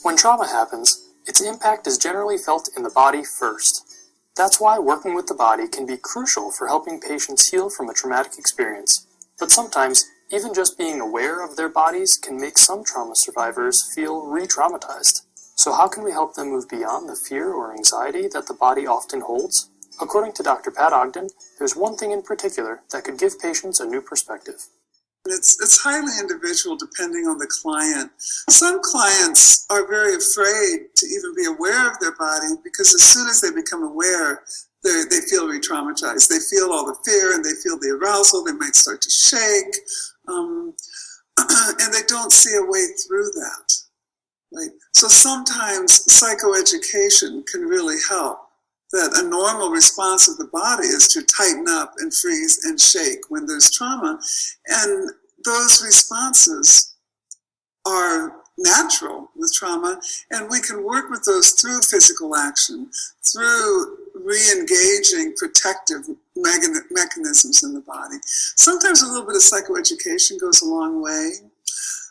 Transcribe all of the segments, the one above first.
When trauma happens, its impact is generally felt in the body first. That's why working with the body can be crucial for helping patients heal from a traumatic experience. But sometimes, even just being aware of their bodies can make some trauma survivors feel re-traumatized. So how can we help them move beyond the fear or anxiety that the body often holds? According to Dr. Pat Ogden, there's one thing in particular that could give patients a new perspective. It's highly individual depending on the client. Some clients are very afraid to even be aware of their body because as soon as they become aware, they feel re-traumatized. They feel all the fear and they feel the arousal. They might start to shake, and they don't see a way through that. Right? So sometimes psychoeducation can really help. That a normal response of the body is to tighten up and freeze and shake when there's trauma. And those responses are natural with trauma, and we can work with those through physical action, through re-engaging protective mechanisms in the body. Sometimes a little bit of psychoeducation goes a long way.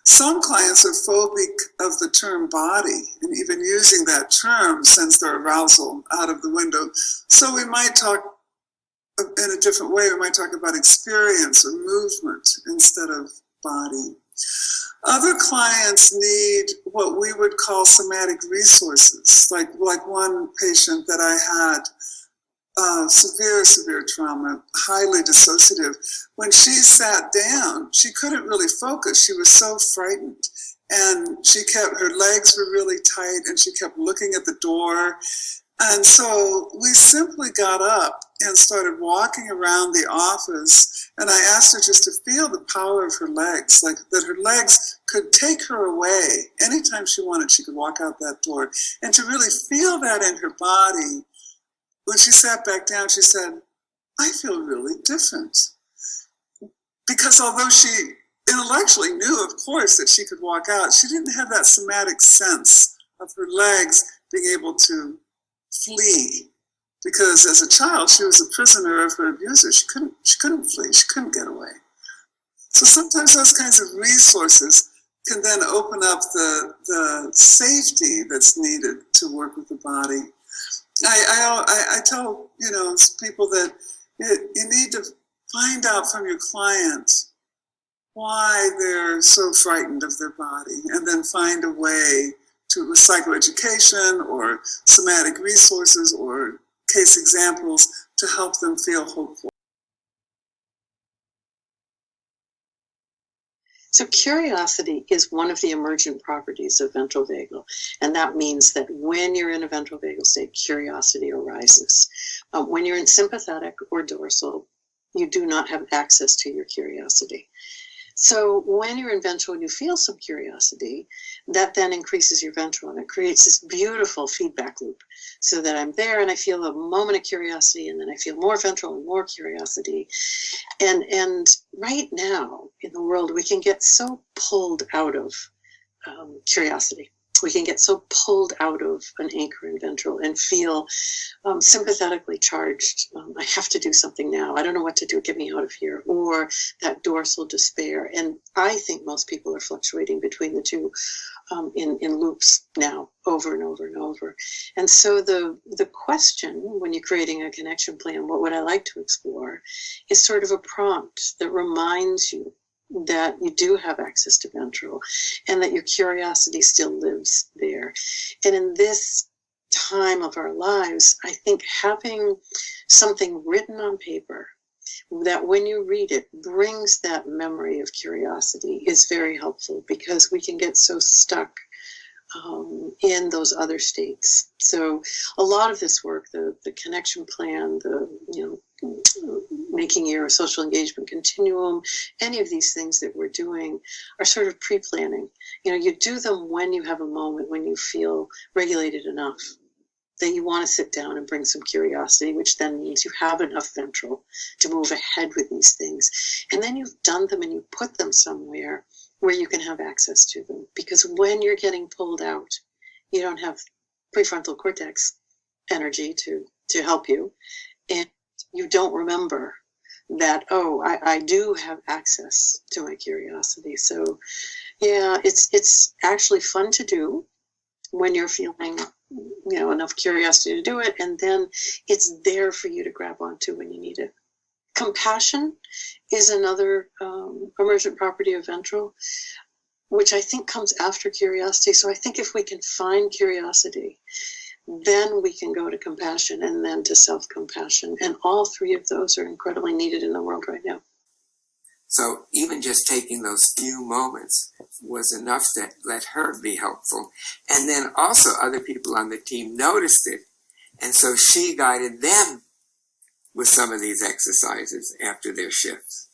Some clients are phobic of the term body, and even using that term sends their arousal out of the window. So we might talk in a different way. We might talk about experience or movement instead of body. Other clients need what we would call somatic resources, like one patient that I had, severe trauma, highly dissociative. When she sat down, she couldn't really focus. She was so frightened. And her legs were really tight and she kept looking at the door. And so we simply got up and started walking around the office. And I asked her just to feel the power of her legs, like that her legs could take her away. Anytime she wanted, she could walk out that door. And to really feel that in her body. When she sat back down, she said, I feel really different. Because although she intellectually knew, of course, that she could walk out, she didn't have that somatic sense of her legs being able to flee. Because as a child, she was a prisoner of her abuser. She couldn't flee. She couldn't get away. So sometimes those kinds of resources can then open up the safety that's needed to work with the body. I tell people that you need to find out from your clients why they're so frightened of their body, and then find a way to, with psychoeducation or somatic resources or case examples, to help them feel hopeful. So curiosity is one of the emergent properties of ventral vagal, and that means that when you're in a ventral vagal state, curiosity arises. When you're in sympathetic or dorsal, you do not have access to your curiosity. So when you're in ventral and you feel some curiosity, that then increases your ventral, and it creates this beautiful feedback loop. So that I'm there and I feel a moment of curiosity, and then I feel more ventral and more curiosity. And right now in the world, we can get so pulled out of curiosity. We can get so pulled out of an anchor in ventral and feel sympathetically charged. I have to do something now. I don't know what to do. Get me out of here. Or that dorsal despair. And I think most people are fluctuating between the two in loops now, over and over and over. And so the question when you're creating a connection plan, what would I like to explore, is sort of a prompt that reminds you that you do have access to ventral and that your curiosity still lives there. And in this time of our lives, I think having something written on paper that when you read it brings that memory of curiosity is very helpful, because we can get so stuck in those other states. So a lot of this work, the connection plan, making your social engagement continuum, any of these things that we're doing are sort of pre-planning. You do them when you have a moment, when you feel regulated enough that you want to sit down and bring some curiosity, which then means you have enough ventral to move ahead with these things. And then you've done them and you put them somewhere where you can have access to them. Because when you're getting pulled out, you don't have prefrontal cortex energy to help you. And you don't remember that, I do have access to my curiosity. So yeah, it's actually fun to do. when you're feeling, enough curiosity to do it, and then it's there for you to grab onto when you need it. Compassion is another emergent property of ventral, which I think comes after curiosity. So I think if we can find curiosity, then we can go to compassion and then to self-compassion. And all three of those are incredibly needed in the world right now. So even just taking those few moments was enough to let her be helpful. And then also other people on the team noticed it. And so she guided them with some of these exercises after their shifts.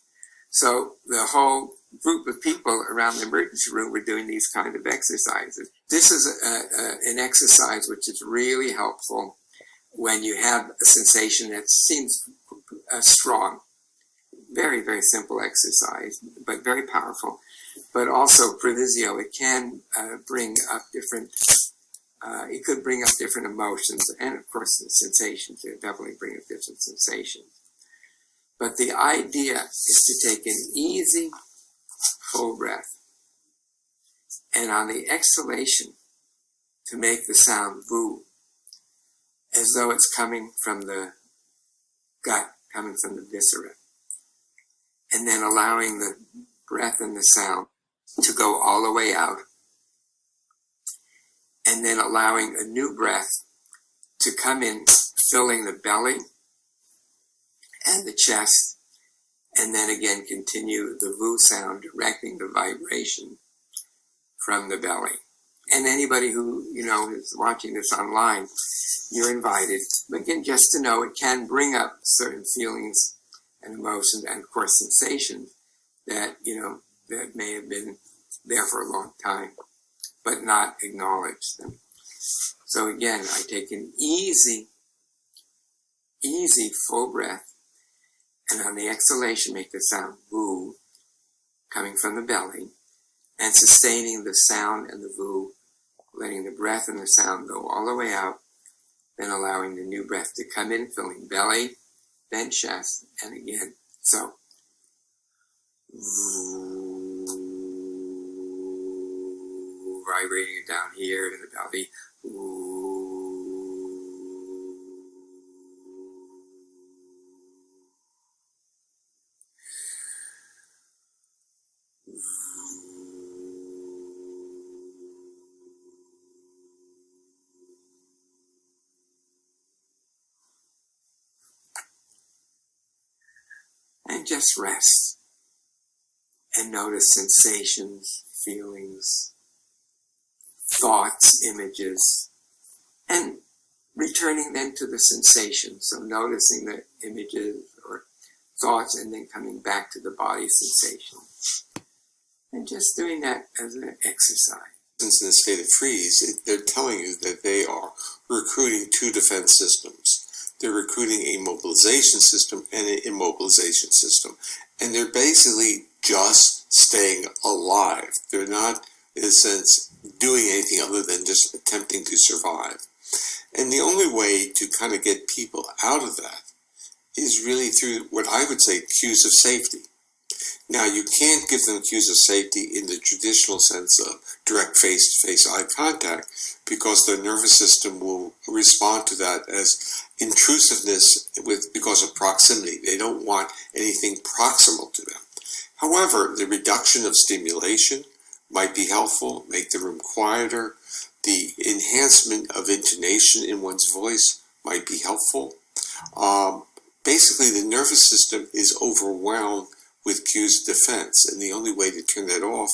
So the whole group of people around the emergency room were doing these kind of exercises. This is an exercise which is really helpful when you have a sensation that seems strong. Very, very simple exercise, but very powerful. But also provisio, it can bring up different, it could bring up different emotions, and of course the sensations, it definitely bring up different sensations. But the idea is to take an easy, full breath, and on the exhalation, to make the sound voo, as though it's coming from the gut, coming from the viscera. And then allowing the breath and the sound to go all the way out. And then allowing a new breath to come in, filling the belly and the chest. And then again continue the voo sound, directing the vibration from the belly. And anybody who, is watching this online, you're invited. Again, just to know it can bring up certain feelings and emotions, and of course sensations that, that may have been there for a long time, but not acknowledged them. So again, I take an easy, full breath, and on the exhalation, make the sound voo, coming from the belly, and sustaining the sound and the voo, letting the breath and the sound go all the way out, then allowing the new breath to come in, filling belly, then chest, and again. So, vibrating it down here to the belly. And just rest and notice sensations, feelings, thoughts, images, and returning then to the sensation. So noticing the images or thoughts and then coming back to the body sensation. And just doing that as an exercise. Since in a state of freeze, they're telling you that they are recruiting two defense systems. They're recruiting a mobilization system and an immobilization system. And they're basically just staying alive. They're not, in a sense, doing anything other than just attempting to survive. And the only way to kind of get people out of that is really through what I would say cues of safety. Now, you can't give them cues of safety in the traditional sense of direct face-to-face eye contact, because their nervous system will respond to that as intrusiveness because of proximity. They don't want anything proximal to them. However, the reduction of stimulation might be helpful, make the room quieter. The enhancement of intonation in one's voice might be helpful. Basically, the nervous system is overwhelmed with cues of defense, and the only way to turn that off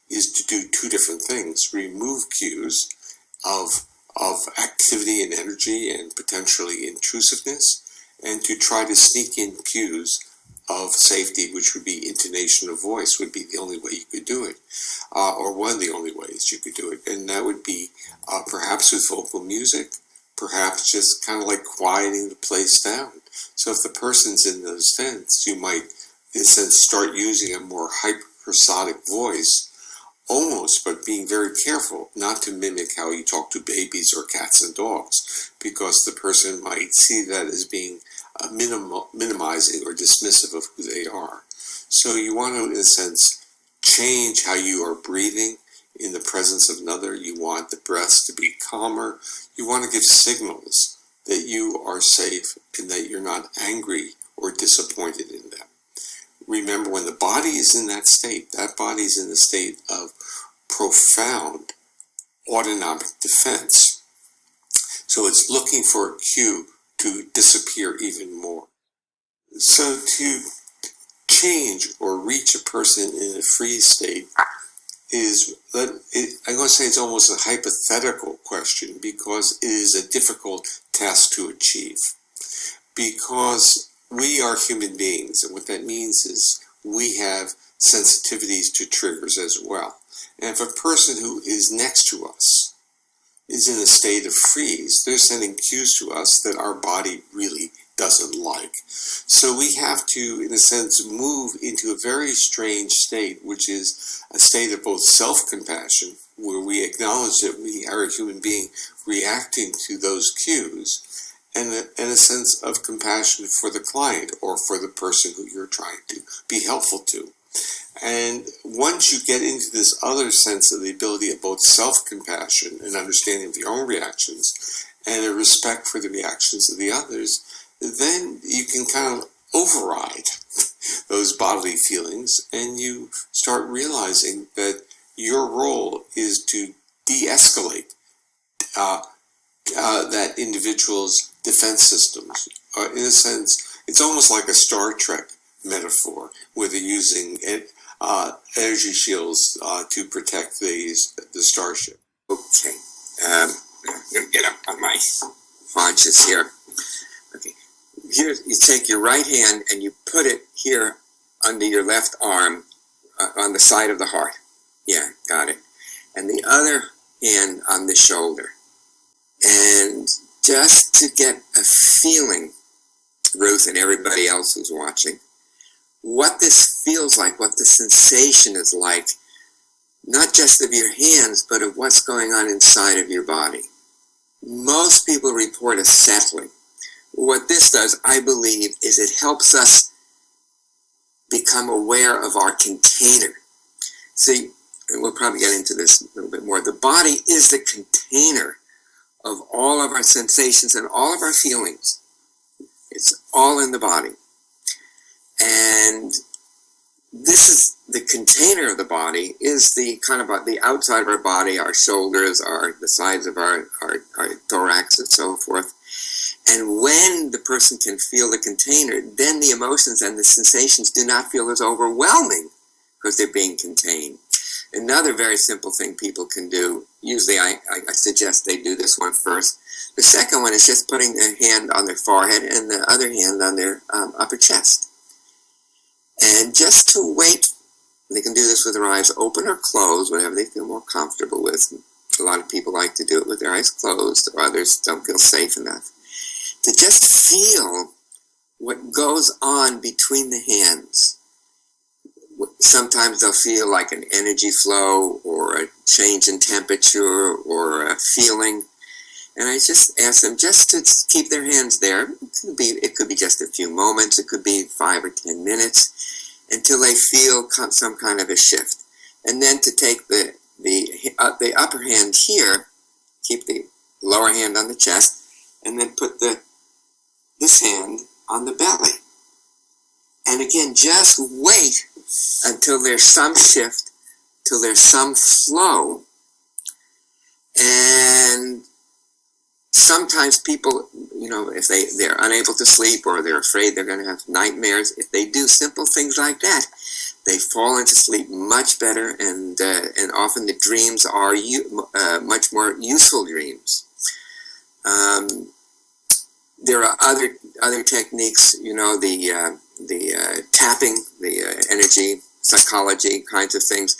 is to do two different things. Remove cues of activity and energy and potentially intrusiveness, and to try to sneak in cues of safety, which would be intonation of voice, would be the only way you could do it, or one of the only ways you could do it. And that would be perhaps with vocal music, perhaps just kind of like quieting the place down. So if the person's in those tents, you might, in a sense, start using a more hypersonic voice, almost, but being very careful not to mimic how you talk to babies or cats and dogs, because the person might see that as being minimizing or dismissive of who they are. So you want to, in a sense, change how you are breathing in the presence of another. You want the breaths to be calmer. You want to give signals that you are safe and that you're not angry or disappointed in them. Remember, when the body is in that state, that body is in the state of profound autonomic defense. So it's looking for a cue to disappear even more. So to change or reach a person in a freeze state is, I'm going to say it's almost a hypothetical question, because it is a difficult task to achieve. Because we are human beings, and what that means is we have sensitivities to triggers as well. And if a person who is next to us is in a state of freeze, they're sending cues to us that our body really doesn't like. So we have to, in a sense, move into a very strange state, which is a state of both self-compassion, where we acknowledge that we are a human being reacting to those cues, and a sense of compassion for the client or for the person who you're trying to be helpful to. And once you get into this other sense of the ability of both self-compassion and understanding of your own reactions and a respect for the reactions of the others, then you can kind of override those bodily feelings, and you start realizing that your role is to de-escalate that individual's defense systems. In a sense, it's almost like a Star Trek metaphor, where they're using energy shields to protect the starship. Okay, I'm going to get up on my haunches here. Okay, here you take your right hand and you put it here under your left arm on the side of the heart. Yeah, got it. And the other hand on the shoulder. And just to get a feeling, Ruth and everybody else who's watching, what this feels like, what the sensation is like, not just of your hands, but of what's going on inside of your body. Most people report a settling. What this does, I believe, is it helps us become aware of our container. See, and we'll probably get into this a little bit more, the body is the container of all of our sensations and all of our feelings. It's all in the body. And this is the container of the body, is the kind of the outside of our body, our shoulders, the sides of our thorax and so forth. And when the person can feel the container, then the emotions and the sensations do not feel as overwhelming because they're being contained. Another very simple thing people can do, usually I suggest they do this one first. The second one is just putting their hand on their forehead and the other hand on their upper chest. And just to wait, they can do this with their eyes open or closed, whatever they feel more comfortable with. A lot of people like to do it with their eyes closed, or others don't feel safe enough. To just feel what goes on between the hands. Sometimes they'll feel like an energy flow or a change in temperature or a feeling. And I just ask them just to keep their hands there. It could be just a few moments. It could be 5 or 10 minutes until they feel some kind of a shift. And then to take the upper hand here, keep the lower hand on the chest, and then put this hand on the belly. And again, just wait until there's some shift, till there's some flow. And sometimes people, if they're unable to sleep or they're afraid they're going to have nightmares, if they do simple things like that, they fall into sleep much better, and often the dreams are much more useful dreams. There are other techniques, the tapping, the energy, psychology kinds of things.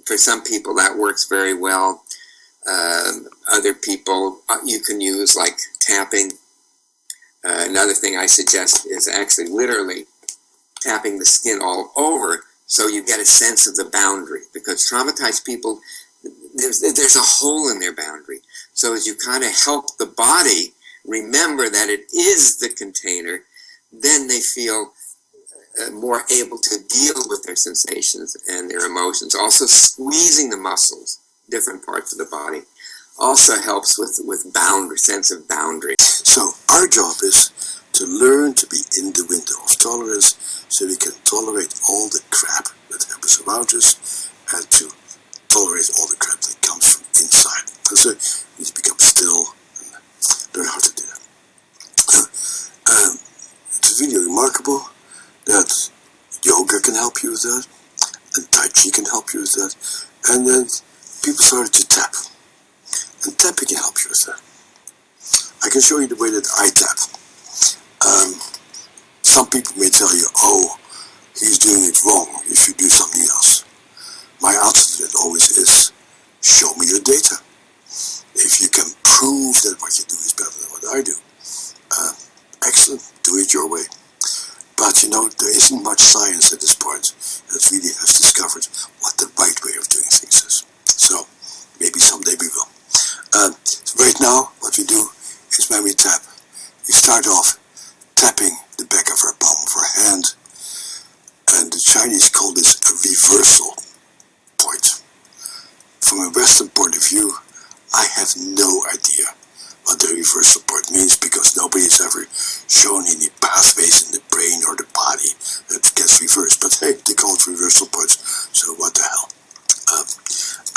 For some people that works very well. Other people, you can use like tapping. Another thing I suggest is actually literally tapping the skin all over so you get a sense of the boundary, because traumatized people, there's a hole in their boundary. So as you kind of help the body remember that it is the container, then they feel more able to deal with their sensations and their emotions. Also squeezing the muscles different parts of the body. Also helps with sense of boundary. So our job is to learn to be in the window of tolerance so we can tolerate all the crap that happens around us and to tolerate all the crap that comes from inside. So we need to become still and learn how to do that. It's really remarkable that yoga can help you with that, and Tai Chi can help you with that, and then people started to tap, and tapping can help you with that. I can show you the way that I tap. Some people may tell you, oh, he's doing it wrong, you should do something else. My answer to that always is, show me your data. If you can prove that what you do is better than what I do, excellent, do it your way. But there isn't much science at this point that really has discovered what the right way of doing things is. So maybe someday we will. So right now, what we do is when we tap, we start off tapping the back of our palm of our hand, and the Chinese call this a reversal point. From a Western point of view, I have no idea what the reversal point means, because nobody has ever shown any pathways in the brain or the body that gets reversed. But hey, they call it reversal points, so what the hell.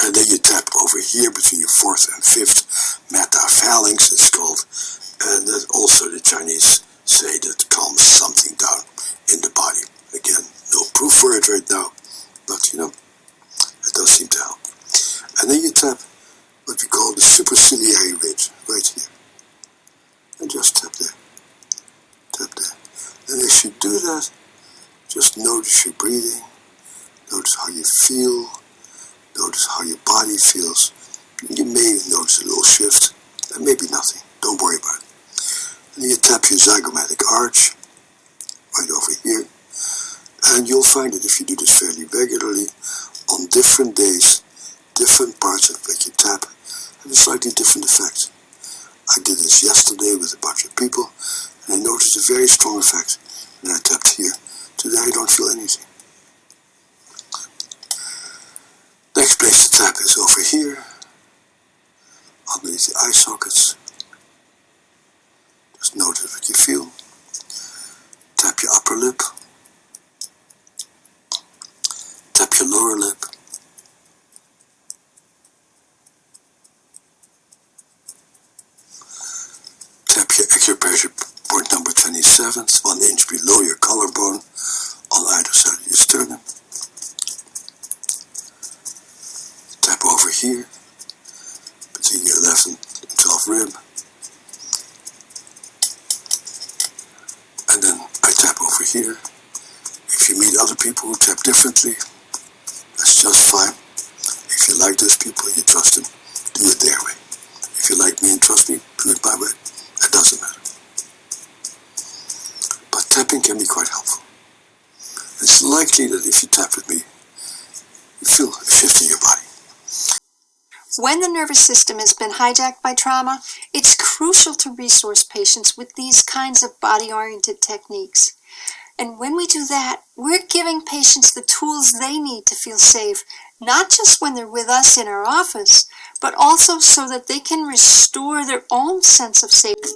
And then you tap over here between your fourth and fifth metaphalanx, it's called, and that also the Chinese say that calms something down in the body. Again, no proof for it right now, but it does seem to help. And then you tap what we call the superciliary ridge, right here. And just tap there. Tap there. And as you do that, just notice your breathing, notice how you feel, notice how your body feels. You may notice a little shift, and maybe nothing. Don't worry about it. And then you tap your zygomatic arch, right over here. And you'll find that if you do this fairly regularly, on different days, different parts of what you tap have a slightly different effect. I did this yesterday with a bunch of people, and I noticed a very strong effect when I tapped here. Today I don't feel anything. Next place to tap is over here, underneath the eye sockets. Just notice what you feel. Tap your upper lip. Tap your lower lip. Tap your acupressure point number 27, 1 inch below your collarbone on either side of your sternum. Tap over here between your 11 and 12 rib. And then I tap over here. If you meet other people who tap differently, that's just fine. If you like those people, you trust them, do it their way. If you like me and trust me, do it my way. It doesn't matter. But tapping can be quite helpful. It's likely that if you tap with me, you feel a shift in your body. When the nervous system has been hijacked by trauma, it's crucial to resource patients with these kinds of body-oriented techniques. And when we do that, we're giving patients the tools they need to feel safe, not just when they're with us in our office, but also so that they can restore their own sense of safety.